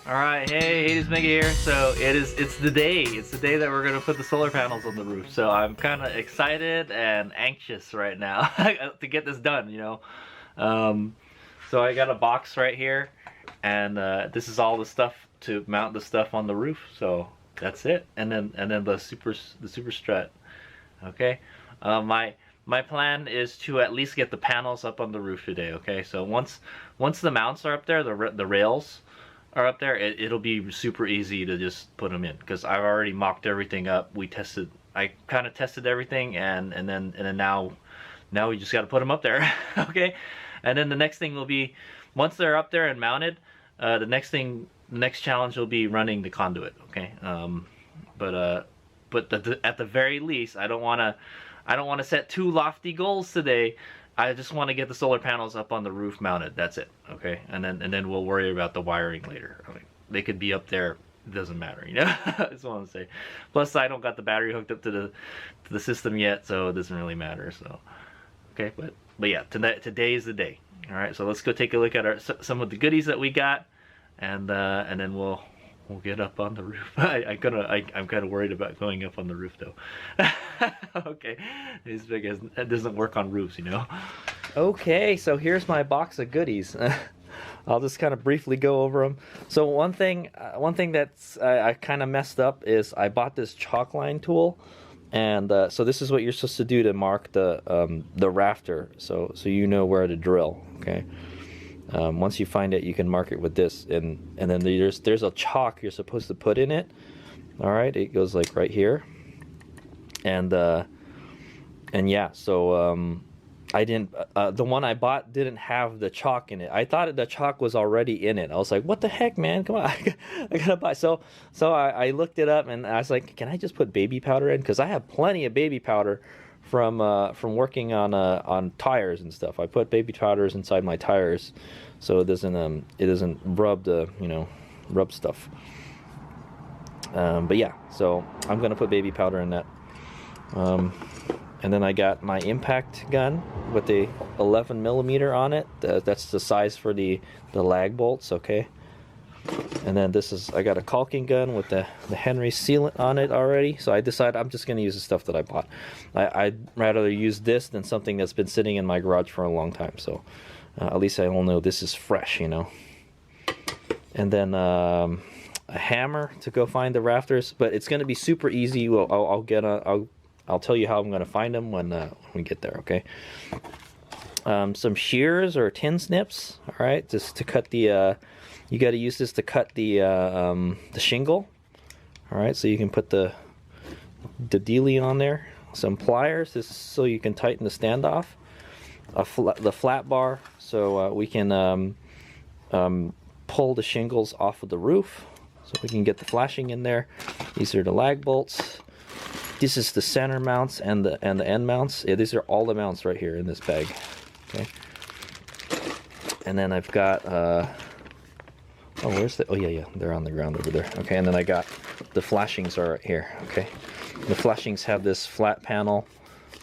Alright, hey, HadesOmega here. So it's the day. It's the day that we're gonna put the solar panels on the roof. So I'm kinda excited and anxious right now to get this done, you know. So I got a box right here, and this is all the stuff to mount the stuff on the roof. So that's it. And then the super strut. Okay. My plan is to at least get the panels up on the roof today. Okay. So once the mounts are up there, the rails are up there, it'll be super easy to just put them in, because I've already mocked everything up. I kind of tested everything, and then now we just got to put them up there. Okay. And then the next thing will be, once they're up there and mounted, the next challenge will be running the conduit. Okay. But at the very least, I don't want to set too lofty goals today. I just want to get the solar panels up on the roof mounted. That's it. Okay. And then we'll worry about the wiring later. I mean, they could be up there. It doesn't matter, you know. I just want to say. Plus, I don't got the battery hooked up to the system yet, so it doesn't really matter. So, okay. But yeah, today is the day. All right. So let's go take a look at some of the goodies that we got, and then we'll get up on the roof. I'm kind of worried about going up on the roof though. Okay, it's because it doesn't work on roofs, you know. Okay, so here's my box of goodies. I'll just kind of briefly go over them. So one thing that's I kind of messed up is I bought this chalk line tool, and so this is what you're supposed to do to mark the rafter, so you know where to drill. Okay. Once you find it, you can mark it with this, and then there's a chalk you're supposed to put in it. All right, it goes like right here, and yeah. So I didn't. The one I bought didn't have the chalk in it. I thought the chalk was already in it. I was like, what the heck, man? Come on, I gotta buy. So I looked it up, and I was like, can I just put baby powder in? Because I have plenty of baby powder from working on tires and stuff. I put baby powders inside my tires, so it doesn't rub stuff. But yeah, so I'm gonna put baby powder in that. And then I got my impact gun with the 11mm on it. That's the size for the lag bolts. Okay. And then I got a caulking gun with the Henry sealant on it already. So I decided I'm just going to use the stuff that I bought. I'd rather use this than something that's been sitting in my garage for a long time. So at least I will know this is fresh, you know. And then a hammer to go find the rafters. But it's going to be super easy. Well, I'll tell you how I'm going to find them when we get there, okay? Some shears or tin snips, all right, just to cut the... you got to use this to cut the shingle. All right, so you can put the dealie on there. Some pliers, this is so you can tighten the standoff. The flat bar, so we can pull the shingles off of the roof, so we can get the flashing in there. These are the lag bolts. This is the center mounts and the end mounts. Yeah, these are all the mounts right here in this bag. Okay. And then I've got oh yeah, they're on the ground over there. Okay, and then I got the flashings are right here. Okay, the flashings have this flat panel.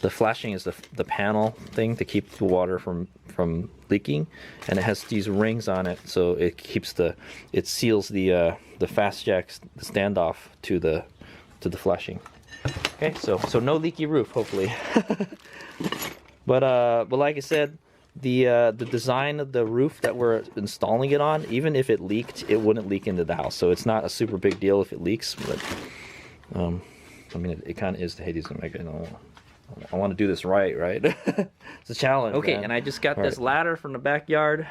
The flashing is the panel thing to keep the water from leaking, and it has these rings on it, so it seals the fast jack standoff to the flashing. Okay, so no leaky roof, hopefully. But like I said, the design of the roof that we're installing it on, even if it leaked, it wouldn't leak into the house. So it's not a super big deal if it leaks. But I mean, it kind of is the HadesOmega. You know, I want to do this right? It's a challenge. Okay, man. And I just got this ladder from the backyard.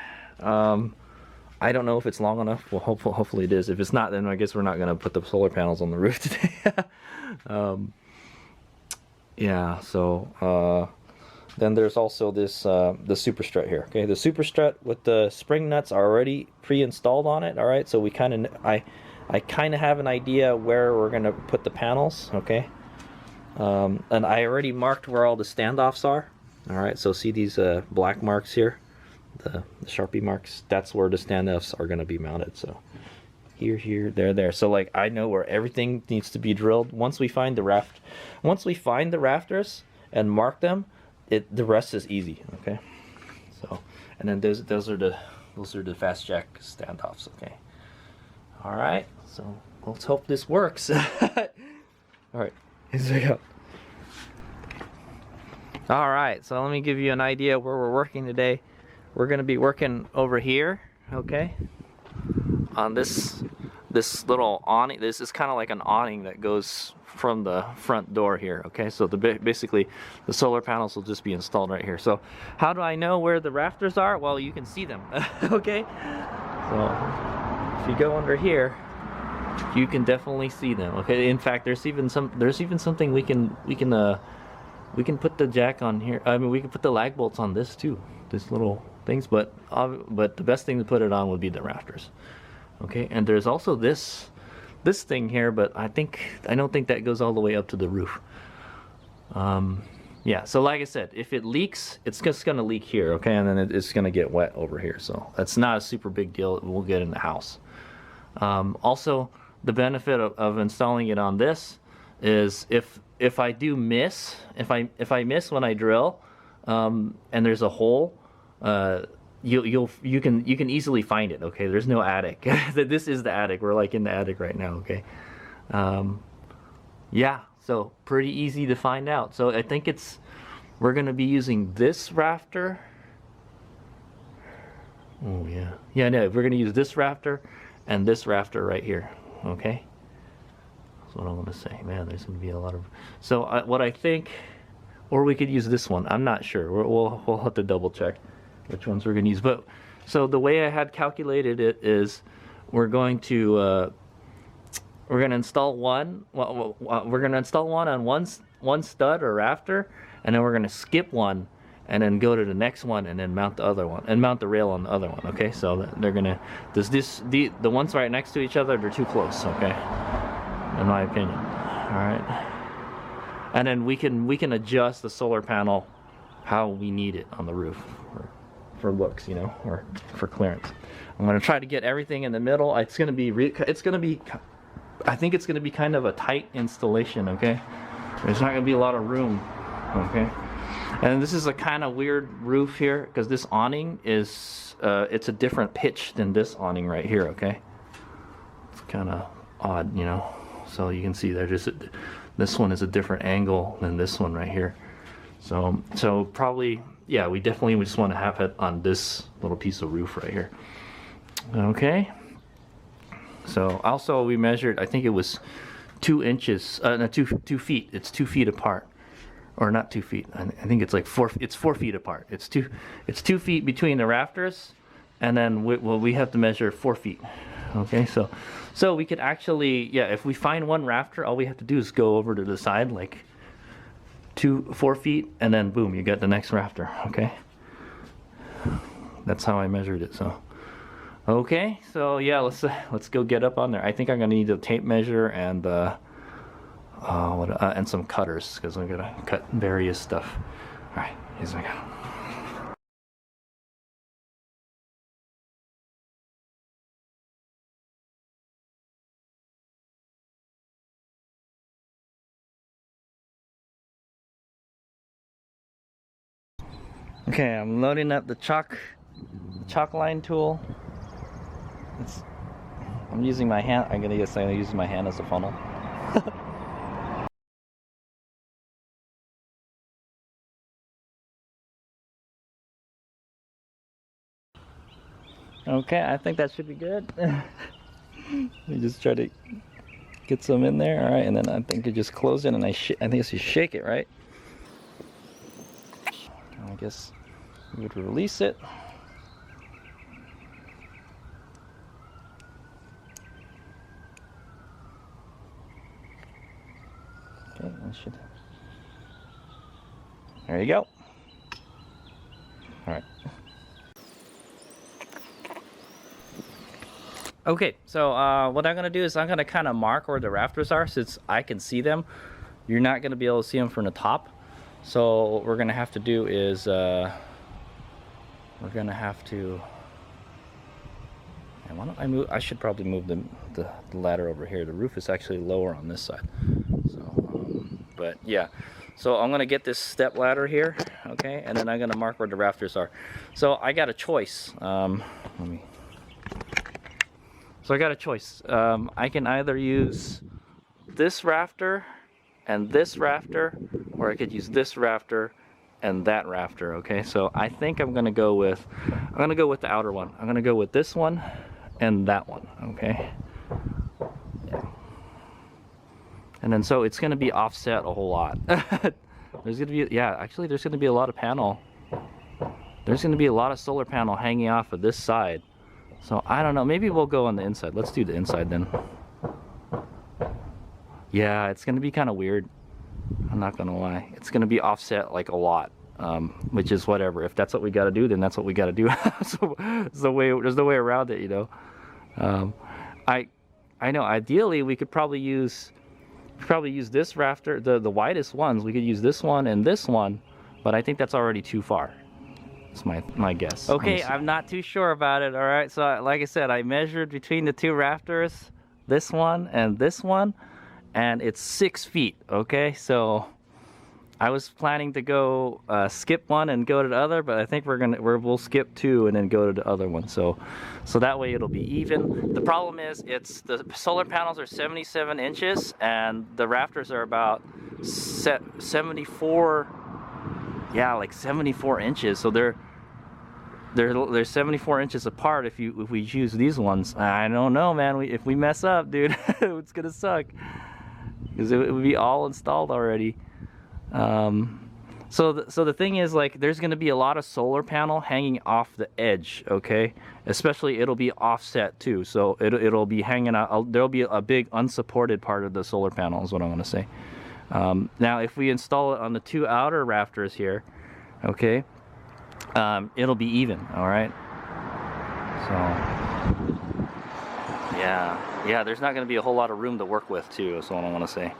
I don't know if it's long enough. Well, hopefully it is. If it's not, then I guess we're not going to put the solar panels on the roof today. Yeah, so then there's also this the super strut here. Okay, the super strut with the spring nuts are already pre-installed on it. All right, so I kind of have an idea where we're going to put the panels. Okay, and I already marked where all the standoffs are. All right, so see these black marks here, the Sharpie marks. That's where the standoffs are going to be mounted. So here, there. So like I know where everything needs to be drilled. Once we find the rafters and mark them, the rest is easy. Okay. So, and then those are the fast jack standoffs. Okay. All right, so let's hope this works. All right, here we go. All right, so let me give you an idea where we're working today. We're gonna be working over here, okay? On this little awning. This is kind of like an awning that goes from the front door here, okay? So basically the solar panels will just be installed right here. So how do I know where the rafters are? Well, you can see them, okay? So if you go under here, you can definitely see them, okay? In fact, there's even something we can put the jack on here. I mean, we can put the lag bolts on this too, this little things, but the best thing to put it on would be the rafters. Okay, and there's also this thing here, but I don't think that goes all the way up to the roof. Yeah, so like I said, if it leaks, it's just gonna leak here, okay, and then it's gonna get wet over here. So that's not a super big deal. We'll get in the house. Also, the benefit of installing it on this is if I do miss, if I miss when I drill, and there's a hole, you can easily find it, okay? There's no attic. This is the attic. We're like in the attic right now, okay? Yeah, so pretty easy to find out. So I think we're gonna be using this rafter. Oh yeah, yeah, no, we're gonna use this rafter and this rafter right here, okay? That's what I'm gonna say. Man, there's gonna be a lot of. So what I think, or we could use this one. I'm not sure. We'll have to double check which ones we're going to use. But so the way I had calculated it is we're going to install one. Well, we're going to install one on one stud or rafter, and then we're going to skip one and then go to the next one and then mount the other one and mount the rail on the other one. Okay, so they're gonna the ones right next to each other, they're too close. Okay, in my opinion. All right, and then we can adjust the solar panel how we need it on the roof. For looks, you know, or for clearance. I'm gonna try to get everything in the middle. I think it's gonna be kind of a tight installation, okay? There's not gonna be a lot of room, okay? And this is a kind of weird roof here because this awning is it's a different pitch than this awning right here, okay? It's kind of odd, you know. So you can see there, this one is a different angle than this one right here. So probably, yeah, we definitely just want to have it on this little piece of roof right here. Okay. So also we measured, I think it was 2 inches, no, 2 feet. It's 2 feet apart, or not 2 feet. I think it's like 4. It's 4 feet apart. It's 2 feet between the rafters, and then we have to measure 4 feet. Okay, so we could actually, yeah, if we find one rafter, all we have to do is go over to the side like 4 feet, and then boom, you get the next rafter. Okay, that's how I measured it. So okay, so yeah, let's go get up on there. I think I'm gonna need a tape measure and and some cutters because I'm gonna cut various stuff. All right, here we go. Okay, I'm loading up the chalk line tool. I'm using my hand. I'm gonna use my hand as a funnel. Okay, I think that should be good. Let me just try to get some in there. All right, and then I think you just close it, and I think you shake it, right? I guess you would release it. Okay, that should. There you go. All right. Okay, so what I'm gonna do is I'm gonna kind of mark where the rafters are since I can see them. You're not gonna be able to see them from the top. So what we're gonna have to do is we're gonna have to. And why don't I move? I should probably move the ladder over here. The roof is actually lower on this side. So, but yeah. So I'm gonna get this step ladder here, okay, and then I'm gonna mark where the rafters are. So I got a choice. So I got a choice. I can either use this rafter and this rafter, or I could use this rafter and that rafter. Okay, so I think I'm gonna go with the outer one. I'm gonna go with this one and that one. Okay. Yeah. And then so it's gonna be offset a whole lot. There's gonna be, yeah, actually there's gonna be a lot of panel. There's gonna be a lot of solar panel hanging off of this side. So I don't know, maybe we'll go on the inside. Let's do the inside then. Yeah, it's gonna be kind of weird. I'm not gonna lie. It's gonna be offset like a lot, which is whatever. If that's what we gotta do, then that's what we gotta do. So there's no way around it, you know. I know ideally we could probably use this rafter, the widest ones. We could use this one and this one, but I think that's already too far. That's my guess. Okay, I'm not too sure about it. All right, so like I said, I measured between the two rafters, this one, and it's 6 feet. Okay, so I was planning to go skip one and go to the other, but I think we'll skip 2 and then go to the other one. So that way it'll be even. The problem is the solar panels are 77 inches and the rafters are about 74. Yeah, like 74 inches. So they're 74 inches apart. If we use these ones, I don't know, man. If we mess up, dude, it's gonna suck because it would be all installed already. So the thing is, like, there's gonna be a lot of solar panel hanging off the edge. Okay, especially it'll be offset too. So it'll be hanging out. There'll be a big unsupported part of the solar panel. Is what I'm gonna say. Now, if we install it on the 2 outer rafters here, okay, it'll be even, all right? So, yeah, there's not going to be a whole lot of room to work with, too, is what I want to say.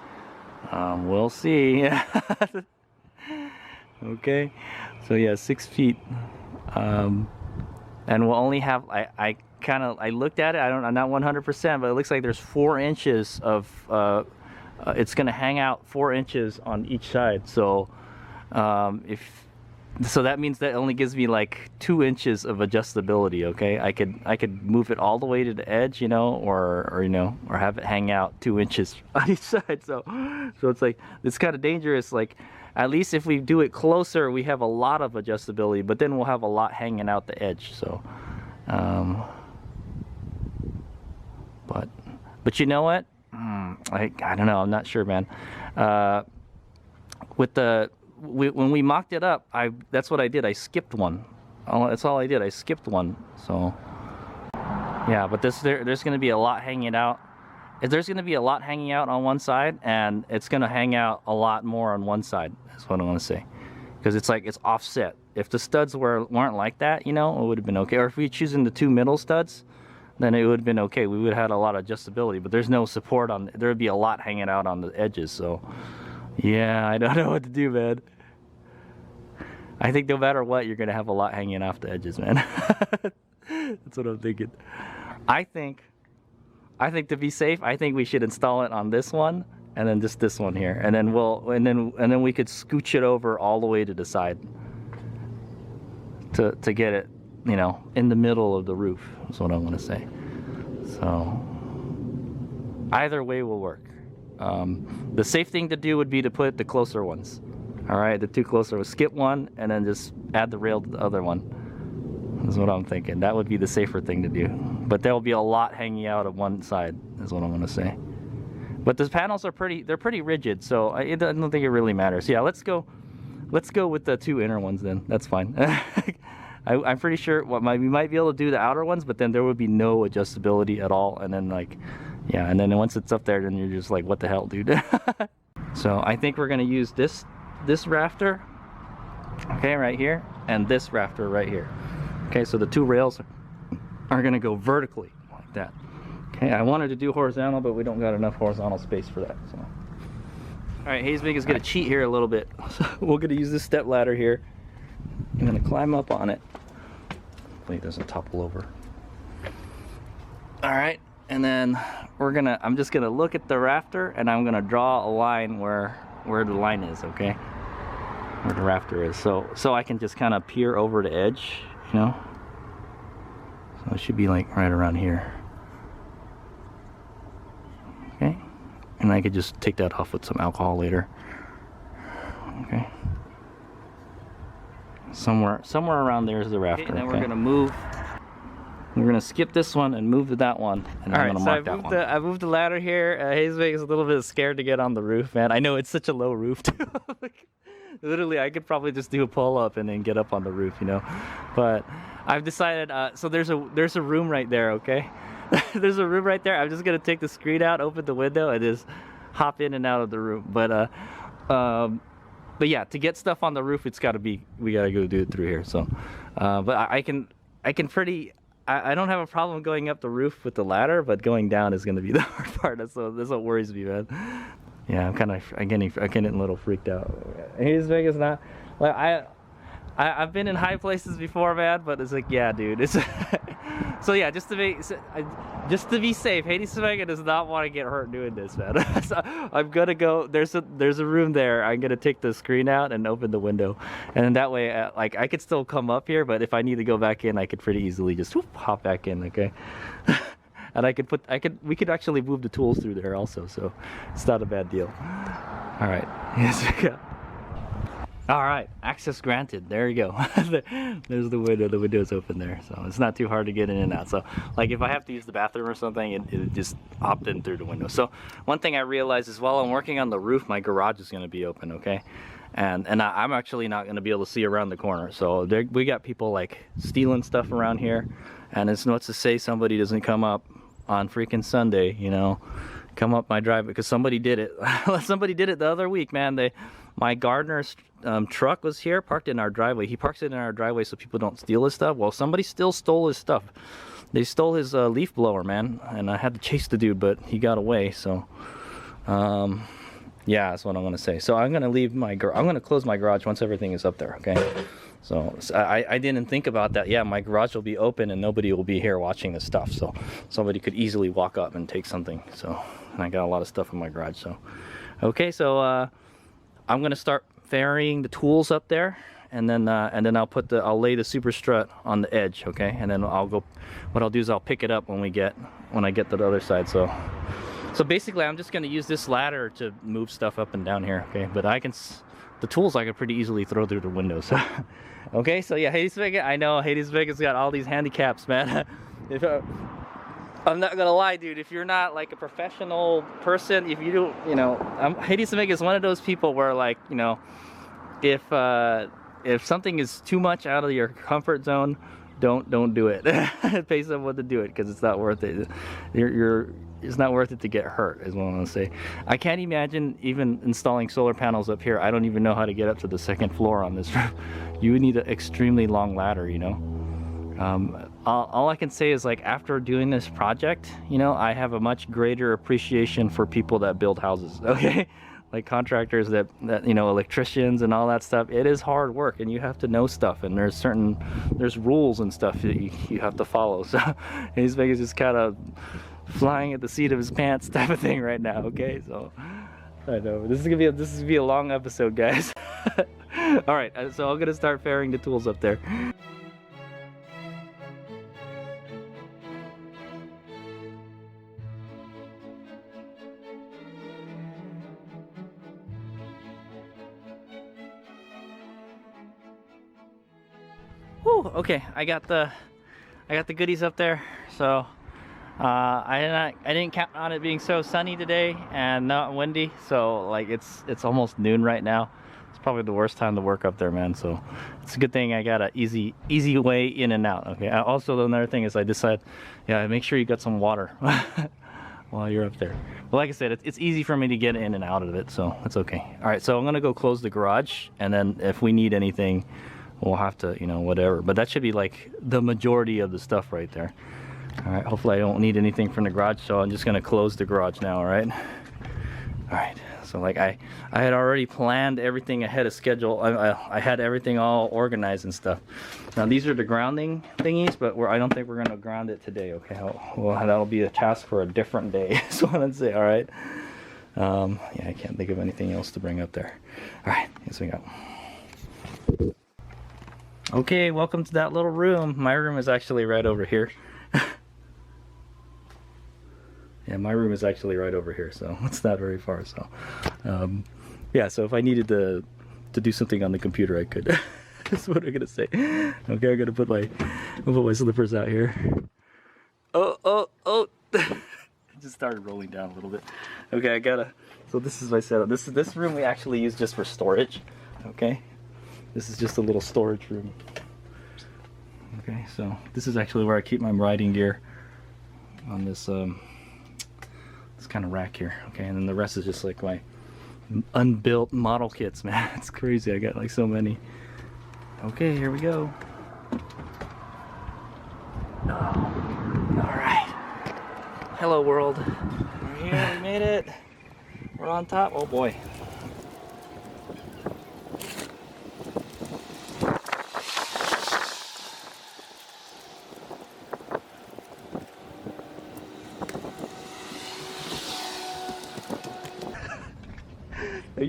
We'll see. Okay, so yeah, 6 feet. And we'll only have, I looked at it, I'm not 100%, but it looks like there's 4 inches of, it's going to hang out 4 inches on each side. So so that means that only gives me like 2 inches of adjustability. Okay, I could move it all the way to the edge, you know, or you know, or have it hang out 2 inches on each side. So it's like, it's kind of dangerous. Like, at least if we do it closer, we have a lot of adjustability, but then we'll have a lot hanging out the edge. So but you know what, I don't know, I'm not sure, man. When we mocked it up, that's what I did. I skipped one. That's all I did. I skipped one. So yeah, but there's going to be a lot hanging out. There's going to be a lot hanging out on one side, and it's going to hang out a lot more on one side. That's what I want to say, because it's like it's offset. If the studs weren't like that, you know, it would have been okay. Or if we choosing the 2 middle studs, then it would have been okay. We would have had a lot of adjustability, but there's no support on. There would be a lot hanging out on the edges. So yeah, I don't know what to do, man. I think no matter what, you're gonna have a lot hanging off the edges, man. That's what I'm thinking. I think to be safe, I think we should install it on this one, and then just this one here, and then we could scooch it over all the way to the side to get it, you know, in the middle of the roof. That's what I want to say. So either way will work. The safe thing to do would be to put the closer ones. All right, the 2 closer, we'll skip one and then just add the rail to the other one. That's what I'm thinking. That would be the safer thing to do. But there will be a lot hanging out of one side, is what I'm gonna say. But the panels are they're pretty rigid, so I don't think it really matters. Yeah, let's go with the 2 inner ones then. That's fine. I'm pretty sure we might be able to do the outer ones, but then there would be no adjustability at all. And then like, yeah, and then once it's up there, then you're just like, what the hell, dude? So I think we're gonna use this rafter, okay, right here, and this rafter right here. Okay, so the 2 rails are gonna go vertically like that. Okay, I wanted to do horizontal, but we don't got enough horizontal space for that. So, all right, HadesOmega is gonna cheat here a little bit. So we're gonna use this step ladder here. I'm gonna climb up on it. Hopefully it doesn't topple over. All right, and then I'm just gonna look at the rafter, and I'm gonna draw a line where the line is, okay, where the rafter is, so I can just kind of peer over the edge, you know. So it should be like right around here. and I could just take that off with some alcohol later. Okay. Somewhere around there is the rafter. Okay, and then we're gonna move. We're gonna skip this one and move to that one, and I'm gonna mark that one. I moved the ladder here. HadesOmega is a little bit scared to get on the roof, man. I know it's such a low roof too. Literally, I could probably just do a pull up and then get up on the roof, you know. But I've decided. So there's a room right there. Okay, there's a room right there. I'm just gonna take the screen out, open the window, and just hop in and out of the room. But yeah, to get stuff on the roof, it's gotta be. We gotta go do it through here. So, but I can pretty. I don't have a problem going up the roof with the ladder, but going down is gonna be the hard part. That's what worries me, man. Yeah, I'm getting a little freaked out. HadesOmega not like I've been in high places before, man, but it's like, yeah, dude, it's so yeah, just to be safe, HadesOmega does not want to get hurt doing this, man. So I'm gonna go. There's a room there. I'm gonna take the screen out and open the window, and then that way, like, I could still come up here, but if I need to go back in, I could pretty easily just whoop, hop back in. Okay. And we could actually move the tools through there also, so it's not a bad deal. All right, yes, we go. All right, access granted. There you go. There's the window. The window's open there, so it's not too hard to get in and out. So, like, if I have to use the bathroom or something, it just hopped in through the window. So, one thing I realized is while I'm working on the roof, my garage is going to be open, okay? And I'm actually not going to be able to see around the corner. So we got people like stealing stuff around here, and it's not to say somebody doesn't come up on freaking Sunday, you know, come up my driveway, because somebody did it. Somebody did it the other week, man. My gardener's truck was here, parked in our driveway. He parks it in our driveway so people don't steal his stuff. Well, somebody still stole his stuff. They stole his leaf blower, man, and I had to chase the dude, but he got away. So, yeah, that's what I'm gonna say. So I'm gonna leave I'm gonna close my garage once everything is up there, okay? So I didn't think about that. Yeah, my garage will be open and nobody will be here watching the stuff. So somebody could easily walk up and take something. So, and I got a lot of stuff in my garage. So, okay, so I'm gonna start ferrying the tools up there, and then I'll lay the super strut on the edge, okay? And then what I'll do is I'll pick it up when I get to the other side. So basically, I'm just gonna use this ladder to move stuff up and down here, okay? But the tools I could pretty easily throw through the windows. Okay, so yeah, HadesOmega, I know HadesOmega's got all these handicaps, man. I'm not gonna lie, dude, if you're not like a professional person, if you don't, you know, HadesOmega is one of those people where, like, you know, if something is too much out of your comfort zone, don't do it. Pay someone to do it, because it's not worth it. It's not worth it to get hurt, is what I'm gonna say. I can't imagine even installing solar panels up here. I don't even know how to get up to the second floor on this roof. You need an extremely long ladder, you know. All I can say is, like, after doing this project, you know, I have a much greater appreciation for people that build houses, okay? Like contractors that you know, electricians and all that stuff. It is hard work, and you have to know stuff, and there's rules and stuff that you have to follow. So HadesOmega is just kind of flying at the seat of his pants type of thing right now, okay? So I know this is gonna be a long episode, guys. All right, so I'm gonna start ferrying the tools up there. Whew, okay, I got the goodies up there. So I didn't count on it being so sunny today and not windy. So, like, it's almost noon right now. It's probably the worst time to work up there, man. So it's a good thing I got an easy way in and out. Okay. Also, another thing is I decided, yeah, make sure you got some water while you're up there. But like I said, it's easy for me to get in and out of it, so it's okay. All right, so I'm gonna go close the garage, and then if we need anything, we'll have to, you know, whatever. But that should be like the majority of the stuff right there. All right, hopefully I don't need anything from the garage, so I'm just gonna close the garage now, all right? All right, so like I had already planned everything ahead of schedule. I had everything all organized and stuff. Now these are the grounding thingies, but I don't think we're gonna ground it today, okay? Well, that'll be a task for a different day, so what I'd say, all right? Yeah, I can't think of anything else to bring up there. All right, here's we go. Okay, welcome to that little room. My room is actually right over here. And my room is actually right over here, so it's not very far. So, yeah. So if I needed to do something on the computer, I could. That's what I'm gonna say. Okay, I'm gonna put my slippers out here. Oh! It just started rolling down a little bit. Okay, I gotta. So this is my setup. This room we actually use just for storage. Okay, this is just a little storage room. Okay, so this is actually where I keep my riding gear on this this kind of rack here. Okay, and then the rest is just like my unbuilt model kits, man. It's crazy. I got like so many. Okay, here we go. Oh, all right. Hello, world. We're here. We made it. We're on top. Oh boy.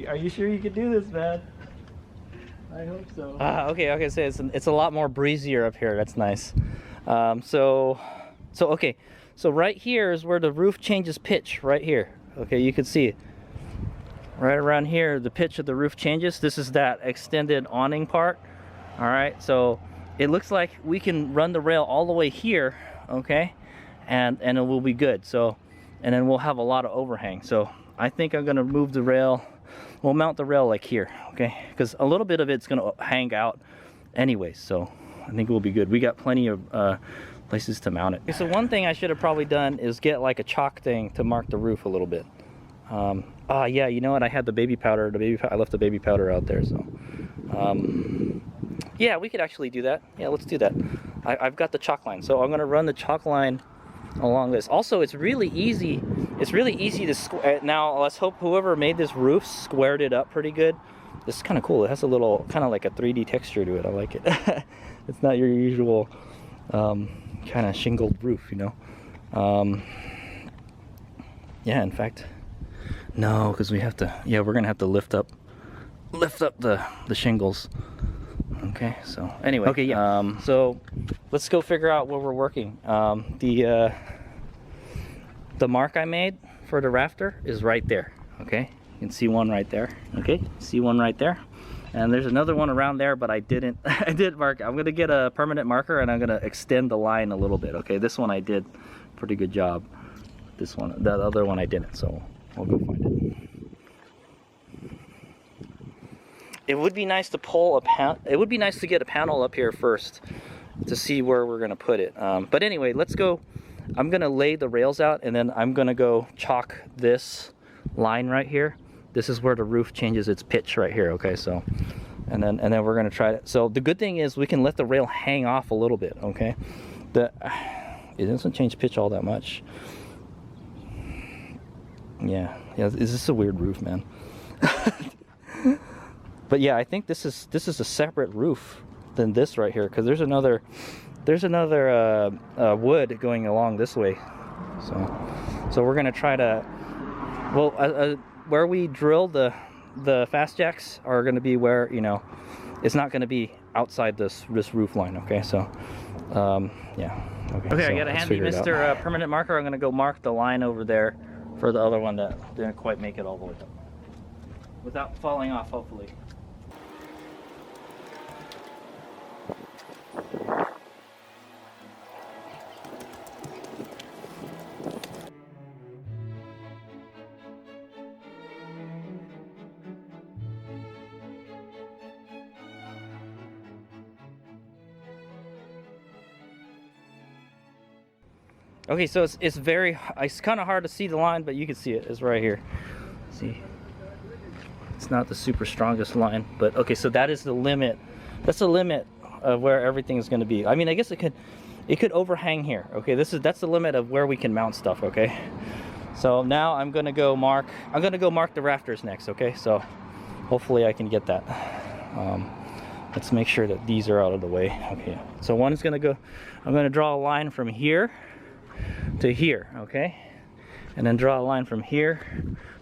Are you sure you can do this, man? I hope so. Okay. So it's a lot more breezier up here. That's nice. So right here is where the roof changes pitch. Right here. Okay, you can see it. Right around here, the pitch of the roof changes. This is that extended awning part. All right. So it looks like we can run the rail all the way here. Okay, and it will be good. So, and then we'll have a lot of overhang. So I think I'm gonna move the rail. We'll mount the rail like here, okay? Because a little bit of it's gonna hang out anyway, so I think we'll be good. We got plenty of places to mount it. Okay, so one thing I should have probably done is get like a chalk thing to mark the roof a little bit. Yeah, you know what? I had the baby powder. I left the baby powder out there, so yeah, we could actually do that. Yeah, let's do that. I've got the chalk line, so I'm gonna run the chalk line along this. Also, it's really easy. It's really easy to square. Now, let's hope whoever made this roof squared it up pretty good. This is kind of cool. It has a little, kind of like a 3D texture to it. I like it. It's not your usual kind of shingled roof, you know. Yeah, in fact, no, because we have to. Yeah, we're gonna have to lift up the shingles. Okay, so anyway, okay, yeah. So let's go figure out where we're working. The mark I made for the rafter is right there. Okay, you can see one right there. Okay, see one right there, and there's another one around there, but I didn't mark. I'm gonna get a permanent marker and I'm gonna extend the line a little bit. Okay, this one I did pretty good job. This one, that other one I didn't. So I'll go find it. It would be nice to pull a panel. It would be nice to get a panel up here first to see where we're gonna put it. But anyway, let's go. I'm gonna lay the rails out, and then I'm gonna go chalk this line right here. This is where the roof changes its pitch right here. Okay, so, and then we're gonna try it. So the good thing is we can let the rail hang off a little bit. Okay, it doesn't change pitch all that much. Yeah. Is this a weird roof, man? But yeah, I think this is a separate roof than this right here, because there's another wood going along this way. So we're gonna try to, well, where we drill the fast jacks are gonna be where, you know, it's not gonna be outside this roof line. Okay, so yeah. Okay, so I got a handy Mr. Permanent marker. I'm gonna go mark the line over there for the other one that didn't quite make it all the way up without falling off, hopefully. Okay, so it's kind of hard to see the line, but you can see it. It's right here. See, it's not the super strongest line, but okay. So that is the limit. That's the limit of where everything is going to be. I mean, I guess it could overhang here. Okay, that's the limit of where we can mount stuff. Okay, so now I'm gonna go mark the rafters next. Okay, so hopefully I can get that. Let's make sure that these are out of the way. Okay, so one is gonna go. I'm gonna draw a line from here to here, okay, and then draw a line from here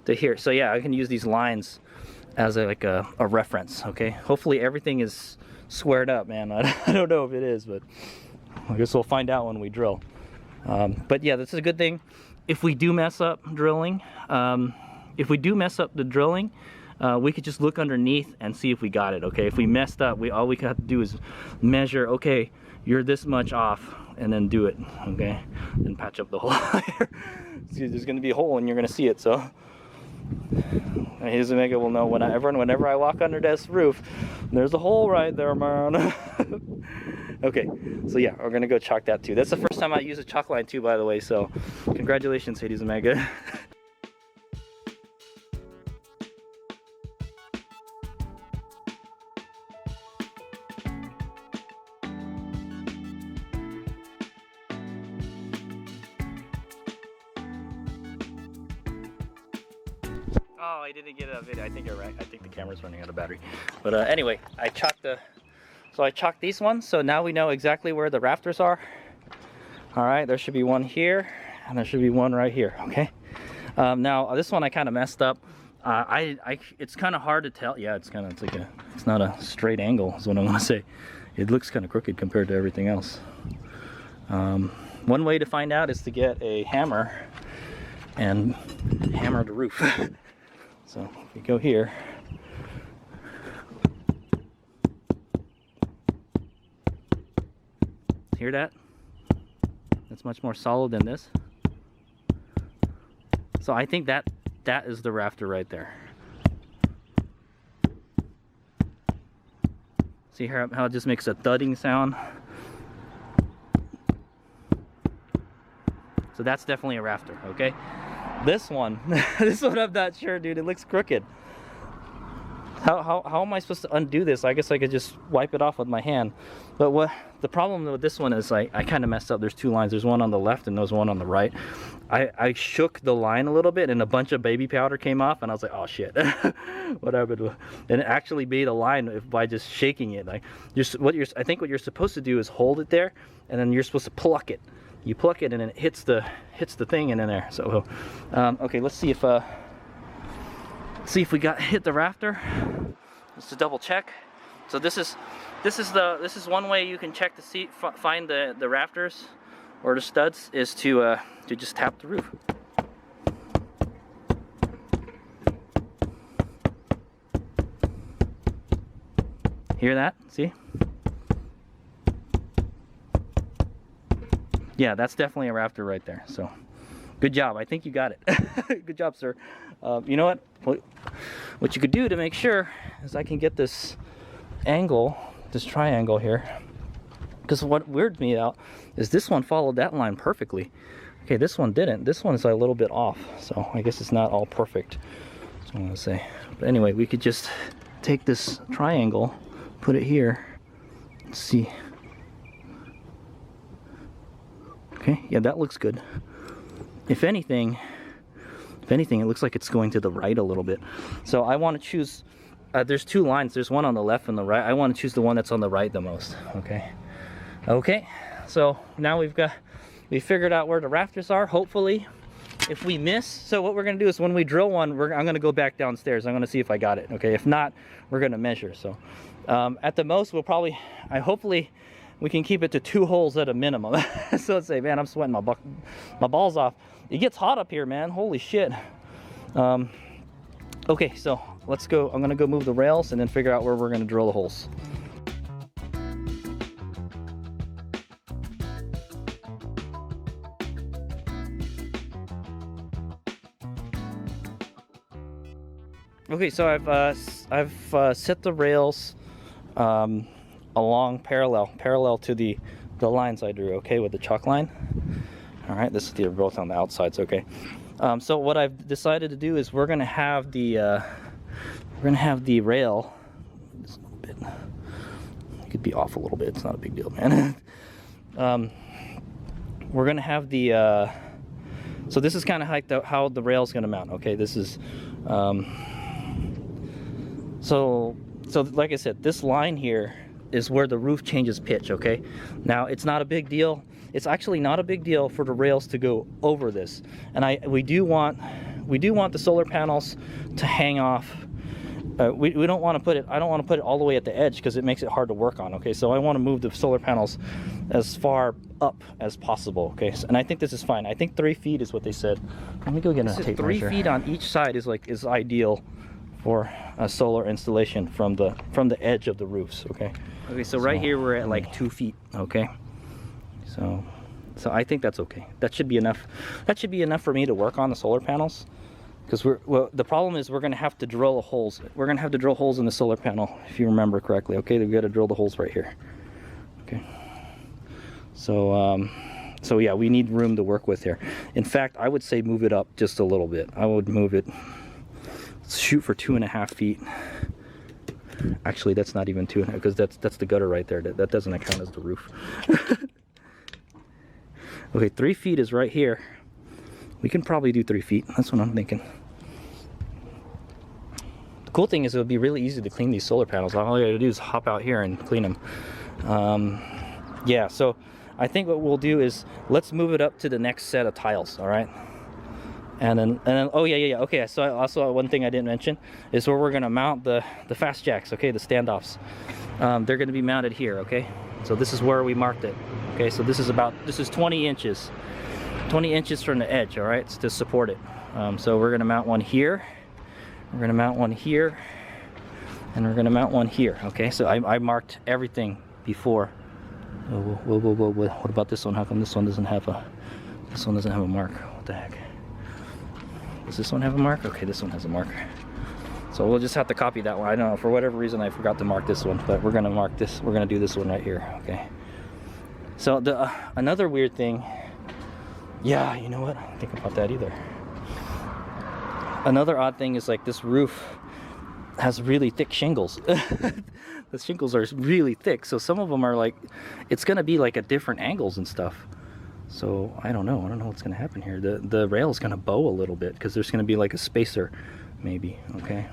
to here. So yeah, I can use these lines as a reference. Okay, hopefully everything is squared up, man. I don't know if it is, but I guess we'll find out when we drill. But yeah, this is a good thing. if we do mess up drilling, we could just look underneath and see if we got it. Okay, if we messed up, all we have to do is measure. Okay, you're this much off, and then do it. Okay, and patch up the hole. See, there's going to be a hole, and you're going to see it. So HadesOmega will know whenever I walk under this roof, there's a hole right there, man. Okay, so yeah, we're gonna go chalk that too. That's the first time I use a chalk line too, by the way, so congratulations, HadesOmega. Oh, I didn't get a video. I think you're right. I think the camera's running out of battery. But anyway, I chalked these ones, so now we know exactly where the rafters are. All right, there should be one here, and there should be one right here. Okay. Now this one I kind of messed up. It's kind of hard to tell. Yeah, it's not a straight angle, is what I'm gonna say. It looks kind of crooked compared to everything else. One way to find out is to get a hammer and hammer the roof. So if we go here. Hear that? That's much more solid than this. So I think that is the rafter right there. See how it just makes a thudding sound? So that's definitely a rafter, okay? This one, I'm not sure, dude. It looks crooked. How am I supposed to undo this? I guess I could just wipe it off with my hand. But what the problem with this one is, I kind of messed up. There's two lines. There's one on the left and there's one on the right. I shook the line a little bit and a bunch of baby powder came off, and I was like, oh shit. What happened? And it actually made a line by just shaking it. Like, I think what you're supposed to do is hold it there, and then you're supposed to pluck it. You pluck it and then it hits the thing in there. So okay, let's see if we hit the rafter. Just to double check. So this is one way you can check to find the rafters or the studs, is to just tap the roof. Hear that? See? Yeah, that's definitely a rafter right there. So good job. I think you got it. Good job, sir. You know what you could do to make sure is I can get this angle, this triangle here, because what weirded me out is this one followed that line perfectly. Okay, this one didn't. This one is a little bit off, so I guess it's not all perfect. That's what I'm gonna say. But anyway, we could just take this triangle, put it here. Let's see. Okay, yeah, that looks good. If anything, it looks like it's going to the right a little bit. So I want to choose, there's two lines. There's one on the left and the right. I want to choose the one that's on the right the most, okay? Okay, so now we figured out where the rafters are, hopefully. If we miss, so what we're gonna do is when we drill one, I'm gonna go back downstairs. I'm gonna see if I got it, okay? If not, we're gonna measure. So at the most, hopefully, we can keep it to 2 holes at a minimum. So let's say, man, I'm sweating my balls off. It gets hot up here, man. Holy shit. Okay, so let's go. I'm gonna go move the rails and then figure out where we're gonna drill the holes. Okay, so I've set the rails along parallel to the lines I drew, okay, with the chalk line. All right, they're both on the outsides, okay. So what I've decided to do is we're gonna have the rail. Just a little bit. It could be off a little bit. It's not a big deal, man. We're gonna have the. So this is kind of like how the rail's gonna mount. Okay, this is. So like I said, this line here is where the roof changes pitch, okay? Now, it's not a big deal. It's actually not a big deal for the rails to go over this. And we do want the solar panels to hang off we don't want to put it, I don't want to put it all the way at the edge because it makes it hard to work on, okay? So I want to move the solar panels as far up as possible, okay? So, and I think this is fine. I think 3 feet is what they said. Let me go get a tape measure. 3 feet on each side is ideal for a solar installation from the edge of the roofs, okay? Okay, so right here we're at like 2 feet, okay? So I think that's okay. That should be enough. That should be enough for me to work on the solar panels. Because the problem is we're going to have to drill holes. We're going to have to drill holes in the solar panel, if you remember correctly. Okay, we've got to drill the holes right here. Okay. So yeah, we need room to work with here. In fact, I would say move it up just a little bit. I would move it. Let's shoot for 2.5 feet. Actually, that's not even 2.5 because that's the gutter right there. That doesn't count as the roof. Okay, 3 feet is right here. We can probably do 3 feet. That's what I'm thinking. The cool thing is it would be really easy to clean these solar panels. All you gotta do is hop out here and clean them. Yeah, so I think what we'll do is let's move it up to the next set of tiles, all right? And then oh yeah. Okay, so also one thing I didn't mention is where we're gonna mount the fast jacks, okay, the standoffs. They're gonna be mounted here, okay? So this is where we marked it. Okay, so this is 20 inches. 20 inches from the edge, all right, to support it. So we're gonna mount one here, we're gonna mount one here, and we're gonna mount one here. Okay, so I marked everything before. Whoa, what about this one? How come this one doesn't have a mark? What the heck? Does this one have a mark? Okay, this one has a mark. So we'll just have to copy that one. I don't know, for whatever reason I forgot to mark this one, but we're gonna mark this. We're gonna do this one right here. Okay. So another weird thing. Yeah, you know what? I didn't think about that either. Another odd thing is like this roof has really thick shingles. The shingles are really thick, so some of them are like, it's gonna be like at different angles and stuff. So I don't know what's gonna happen here. The rail is gonna bow a little bit because there's gonna be like a spacer, maybe. Okay.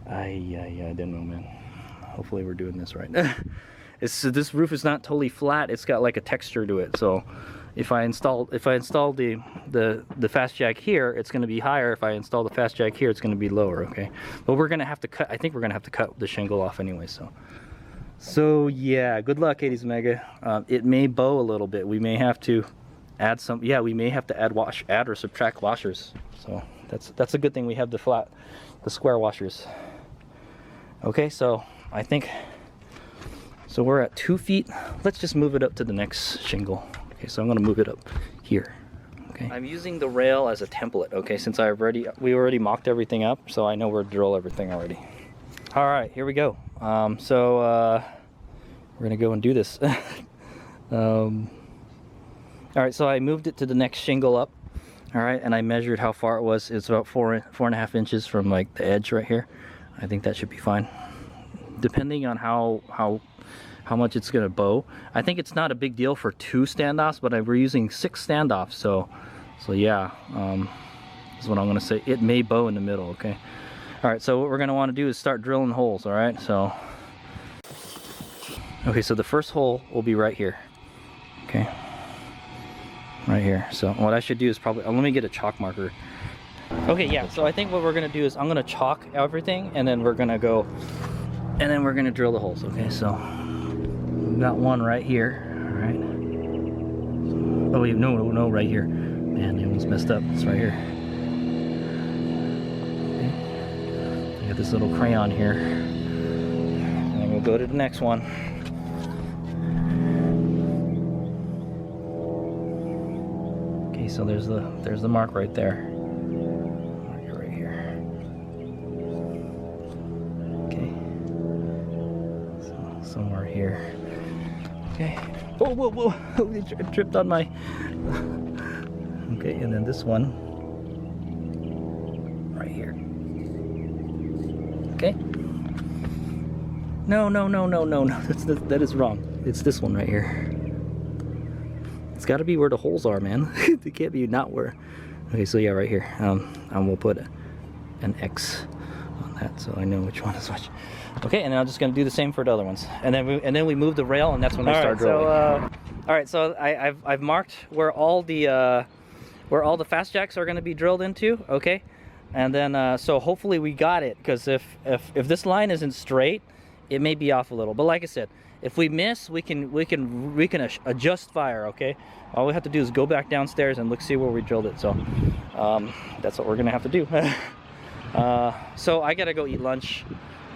I don't know, man. Hopefully we're doing this right. This roof is not totally flat. It's got like a texture to it, so. If I install the fast jack here, it's going to be higher. If I install the fast jack here, it's going to be lower. Okay, but we're going to have to cut. I think we're going to have to cut the shingle off anyway. So yeah. Good luck, HadesOmega. It may bow a little bit. We may have to add some. Yeah, we may have to add or subtract washers. So that's a good thing. We have the square washers. Okay, so I think. So we're at 2 feet. Let's just move it up to the next shingle. Okay, so I'm going to move it up here. Okay. I'm using the rail as a template, okay, since we already mocked everything up, so I know where to drill everything already. All right, here we go. We're going to go and do this. All right, so I moved it to the next shingle up. All right, and I measured how far it was. It's about 4.5 inches from like the edge right here. I think that should be fine. Depending on how much it's gonna bow. I think it's not a big deal for 2 standoffs, but we're using 6 standoffs, so yeah, is what I'm gonna say. It may bow in the middle, okay? All right, so what we're gonna wanna do is start drilling holes, all right? So, okay, so the first hole will be right here, okay? Right here. So what I should do is probably, let me get a chalk marker. Okay, yeah, so I think what we're gonna do is I'm gonna chalk everything, and then we're gonna go, and then we're gonna drill the holes, okay? So, we've got one right here, all right? Oh wait, no, right here. Man, it almost messed up. It's right here. Okay. I got this little crayon here. And then we'll go to the next one. Okay, so there's the mark right there. Right here. Okay. So somewhere here. Okay. Whoa! It tripped on my. Okay, and then this one right here. Okay. No. That is wrong. It's this one right here. It's got to be where the holes are, man. It can't be not where. Okay, so yeah, right here. And we'll put an X on that, so I know which one is which. Okay, and then I'm just gonna do the same for the other ones, and then we move the rail, and that's when we start drilling. All right, so I've marked where all the fast jacks are gonna be drilled into. Okay, And then so hopefully we got it, because if this line isn't straight, it may be off a little. But like I said, if we miss, we can adjust fire. Okay, all we have to do is go back downstairs and see where we drilled it. So that's what we're gonna have to do. So I gotta go eat lunch,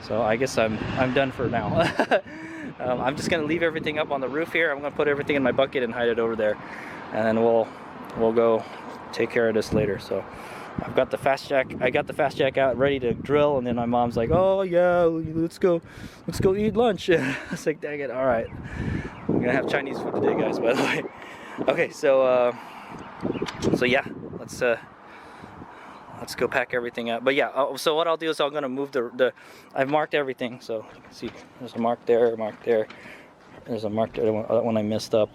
so I guess I'm done for now. I'm just gonna leave everything up on the roof here. I'm gonna put everything in my bucket and hide it over there, and then we'll go take care of this later. So I've got the fast jack. I got the fast jack out ready to drill, and then my mom's like, "Oh yeah, let's go eat lunch." I was like, "Dang it! All right, we're gonna have Chinese food today, guys." By the way, okay. So yeah, let's go pack everything up. But yeah, so what I'll do is I'm gonna move I've marked everything. So you can see there's a mark there, there's a mark there, that one I messed up,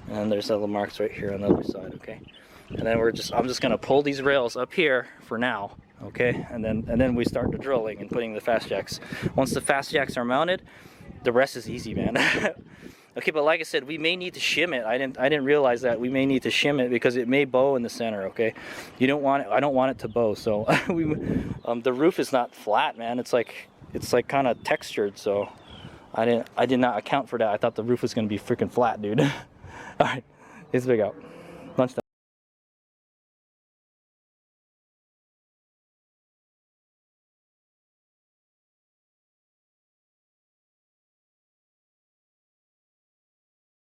and there's little marks right here on the other side. Okay. And then I'm just gonna pull these rails up here for now, okay? And then we start the drilling and putting the fast jacks. Once the fast jacks are mounted, the rest is easy, man. Okay, but like I said, we may need to shim it. I didn't realize that we may need to shim it because it may bow in the center. Okay, you don't want it. I don't want it to bow. So the roof is not flat, man. It's like kind of textured. So I did not account for that. I thought the roof was gonna be freaking flat, dude. All right, it's big out.